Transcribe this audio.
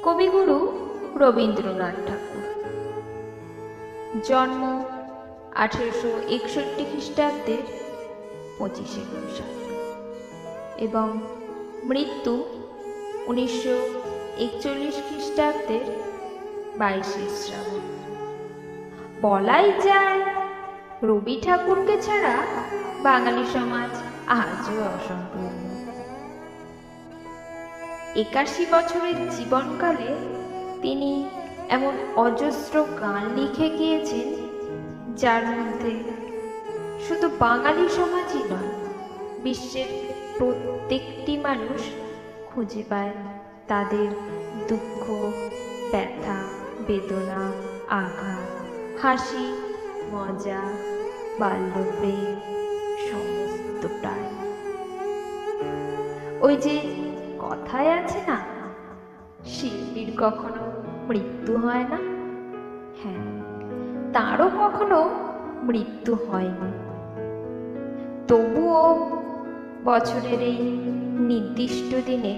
কবিগুরু রবীন্দ্রনাথ ঠাকুর। জন্ম 1861 খ্রিস্টাব্দের 25শে বৈশাখ এবং মৃত্যু 1941 খ্রিস্টাব্দের 22শে শ্রাবণ। বলাই যায় রবি ঠাকুরকে ছাড়া বাঙালি সমাজ আজও অসম্পূর্ণ। 81 বছরের জীবনকালে তিনি এমন অজস্র গান লিখে গিয়েছেন, যার মধ্যে শুধু বাঙালি সমাজই নয়, বিশ্বের প্রত্যেকটি মানুষ খুঁজে পায় তাদের দুঃখ, ব্যথা, বেদনা, আঘাত, হাসি, মজা, বাল্যপ্রেম, সমস্তটাই। ওই যে কথায় আছে না, শিল্পীর কখনো মৃত্যু হয় না। হ্যাঁ, তারও কখনো মৃত্যু হয়নি। তবুও বছরের এই নির্দিষ্ট দিনে